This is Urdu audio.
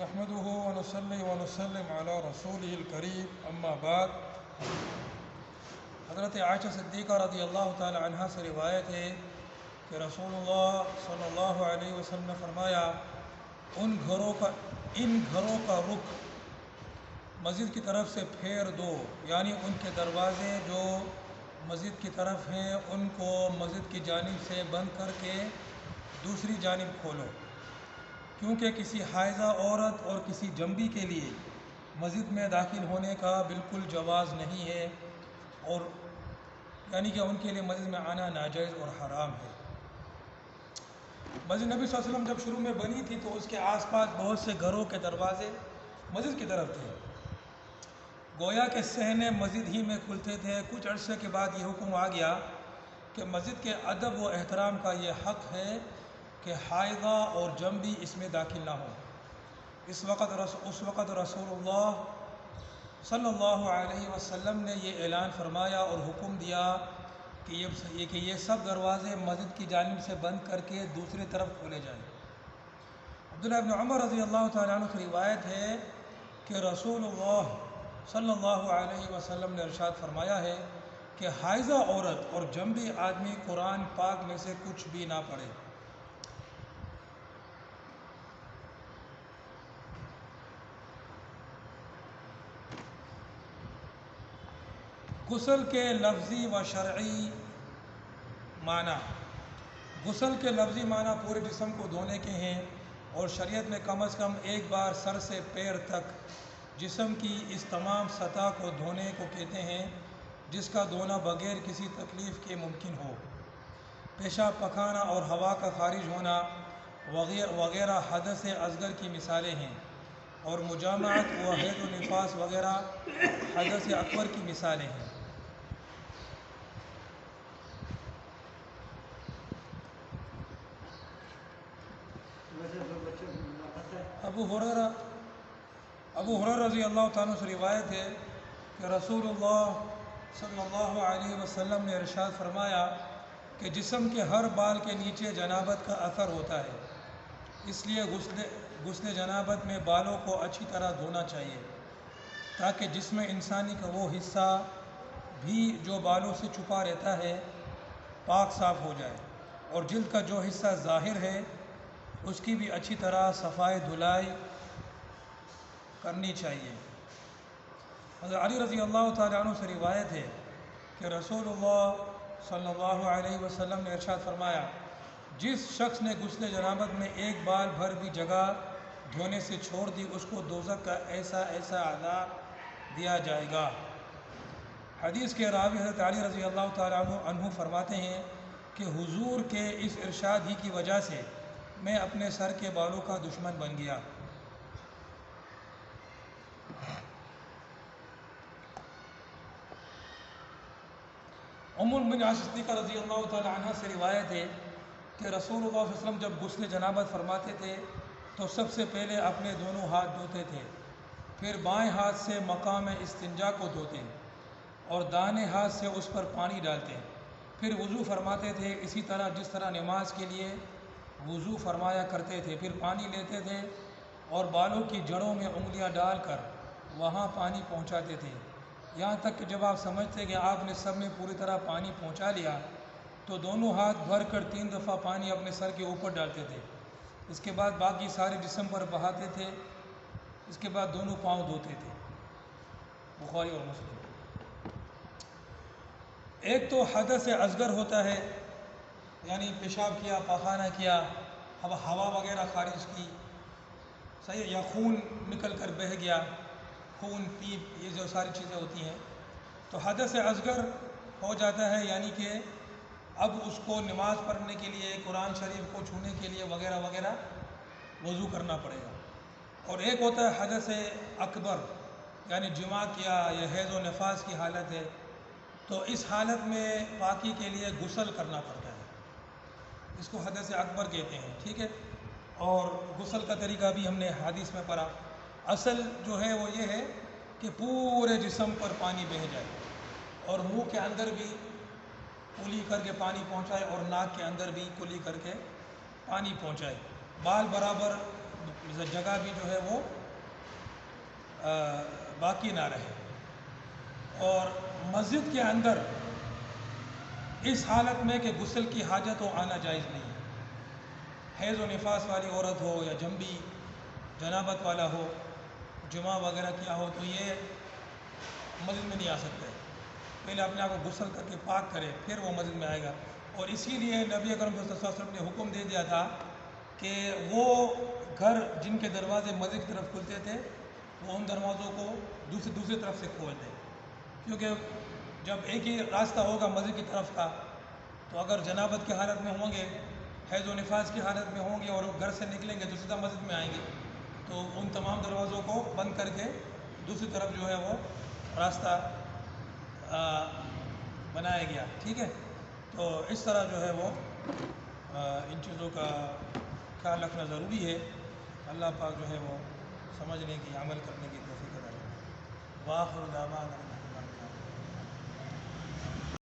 نحمده ونصلي ونسلم على رسوله الكريم اما بعد۔ حضرت عائشہ صدیقہ رضی اللہ تعالی عنہ سے روایت ہے کہ رسول اللہ صلی اللہ علیہ وسلم نے فرمایا، ان گھروں کا رخ مسجد کی طرف سے پھیر دو، یعنی ان کے دروازے جو مسجد کی طرف ہیں ان کو مسجد کی جانب سے بند کر کے دوسری جانب کھولو، کیونکہ کسی حائضہ عورت اور کسی جنبی کے لیے مسجد میں داخل ہونے کا بالکل جواز نہیں ہے، اور یعنی کہ ان کے لیے مسجد میں آنا ناجائز اور حرام ہے۔ مسجد نبی صلی اللہ علیہ وسلم جب شروع میں بنی تھی تو اس کے آس پاس بہت سے گھروں کے دروازے مسجد کی طرف تھے، گویا کہ صحن مسجد ہی میں کھلتے تھے۔ کچھ عرصے کے بعد یہ حکم آ گیا کہ مسجد کے ادب و احترام کا یہ حق ہے کہ حائضہ اور جنبی اس میں داخل نہ ہوں۔ اس وقت رسول اللہ صلی اللہ علیہ وسلم نے یہ اعلان فرمایا اور حکم دیا کہ یہ سب دروازے مسجد کی جانب سے بند کر کے دوسری طرف کھولے جائیں۔ عبداللہ ابن عمر رضی اللہ تعالیٰ عنہ کی روایت ہے کہ رسول اللہ صلی اللہ علیہ وسلم نے ارشاد فرمایا ہے کہ حائضہ عورت اور جنبی آدمی قرآن پاک میں سے کچھ بھی نہ پڑھے۔ غسل کے لفظی و شرعی معنی۔ غسل کے لفظی معنی پورے جسم کو دھونے کے ہیں، اور شریعت میں کم از کم ایک بار سر سے پیر تک جسم کی اس تمام سطح کو دھونے کو کہتے ہیں، جس کا دھونا بغیر کسی تکلیف کے ممکن ہو۔ پیشاب پکھانا اور ہوا کا خارج ہونا وغیرہ حدث اصغر کی مثالیں ہیں، اور مجامعت و حیض و نفاس وغیرہ حدث اکبر کی مثالیں ہیں۔ ابو ہریرہ رضی اللہ تعالیٰ سے روایت ہے کہ رسول اللہ صلی اللہ علیہ وسلم نے ارشاد فرمایا کہ جسم کے ہر بال کے نیچے جنابت کا اثر ہوتا ہے، اس لیے غسل جنابت میں بالوں کو اچھی طرح دھونا چاہیے، تاکہ جسم انسانی کا وہ حصہ بھی جو بالوں سے چھپا رہتا ہے پاک صاف ہو جائے، اور جلد کا جو حصہ ظاہر ہے اس کی بھی اچھی طرح صفائی دھلائی کرنی چاہیے۔ حضرت علی رضی اللہ تعالیٰ عنہ سے روایت ہے کہ رسول اللہ صلی اللہ علیہ وسلم نے ارشاد فرمایا، جس شخص نے غسل جنابت میں ایک بال بھر بھی جگہ دھونے سے چھوڑ دی، اس کو دوزخ کا ایسا عذاب دیا جائے گا۔ حدیث کے راوی حضرت علی رضی اللہ تعالیٰ عنہ فرماتے ہیں کہ حضور کے اس ارشاد ہی کی وجہ سے میں اپنے سر کے بالوں کا دشمن بن گیا۔ ام المؤمنین عائشہ صدیقہ رضی اللہ تعالیٰ عنہ سے روایت ہے کہ رسول اللہ صلی اللہ علیہ وسلم جب غسل جنابت فرماتے تھے تو سب سے پہلے اپنے دونوں ہاتھ دھوتے تھے، پھر بائیں ہاتھ سے مقام استنجا کو دھوتے اور دائیں ہاتھ سے اس پر پانی ڈالتے، پھر وضو فرماتے تھے، اسی طرح جس طرح نماز کے لیے وضو فرمایا کرتے تھے، پھر پانی لیتے تھے اور بالوں کی جڑوں میں انگلیاں ڈال کر وہاں پانی پہنچاتے تھے، یہاں تک کہ جب آپ سمجھتے کہ آپ نے سب میں پوری طرح پانی پہنچا لیا تو دونوں ہاتھ بھر کر 3 دفعہ پانی اپنے سر کے اوپر ڈالتے تھے، اس کے بعد باقی سارے جسم پر بہاتے تھے، اس کے بعد دونوں پاؤں دھوتے تھے۔ بخاری اور مسلم۔ ایک تو حدث اصغر ہوتا ہے، یعنی پیشاب کیا، پاخانہ کیا، ہوا وغیرہ خارج کی، صحیح، یا خون نکل کر بہہ گیا، خون پیپ، یہ جو ساری چیزیں ہوتی ہیں تو حدث اصغر ہو جاتا ہے، یعنی کہ اب اس کو نماز پڑھنے کے لیے، قرآن شریف کو چھونے کے لیے وغیرہ وغیرہ وضو کرنا پڑے گا۔ اور ایک ہوتا ہے حدث اکبر، یعنی جماع کیا یا حیض و نفاس کی حالت ہے، تو اس حالت میں پاکی کے لیے غسل کرنا پڑتا ہے، اس کو حدث اکبر کہتے ہیں، ٹھیک ہے۔ اور غسل کا طریقہ بھی ہم نے حدیث میں پڑھا۔ اصل جو ہے وہ یہ ہے کہ پورے جسم پر پانی بہہ جائے اور منہ کے اندر بھی کلی کر کے پانی پہنچائے اور ناک کے اندر بھی کلی کر کے پانی پہنچائے، بال برابر جگہ بھی جو ہے وہ باقی نہ رہے. اور مسجد کے اندر اس حالت میں کہ غسل کی حاجت ہو آنا جائز نہیں ہے. حیض و نفاس والی عورت ہو یا جنبی جنابت والا ہو، جمعہ وغیرہ کیا ہو، تو یہ مسجد میں نہیں آ سکتے. پہلے اپنے آپ کو غسل کر کے پاک کرے پھر وہ مسجد میں آئے گا. اور اسی لیے نبی اکرم صلی اللہ علیہ وسلم نے حکم دے دیا تھا کہ وہ گھر جن کے دروازے مسجد کی طرف کھلتے تھے وہ ان دروازوں کو دوسری طرف سے کھول دیں، کیونکہ جب ایک ہی راستہ ہوگا مسجد کی طرف کا، تو اگر جنابت کی حالت میں ہوں گے، حیض و نفاس کی حالت میں ہوں گے اور گھر سے نکلیں گے تو سیدھا مسجد میں آئیں گے، تو ان تمام دروازوں کو بند کر کے دوسری طرف جو ہے وہ راستہ بنایا گیا. ٹھیک ہے، تو اس طرح جو ہے وہ ان چیزوں کا خیال رکھنا ضروری ہے. اللہ پاک جو ہے وہ سمجھنے کی، عمل کرنے کی توفیق عطا فرمائے. وآخر دعوانا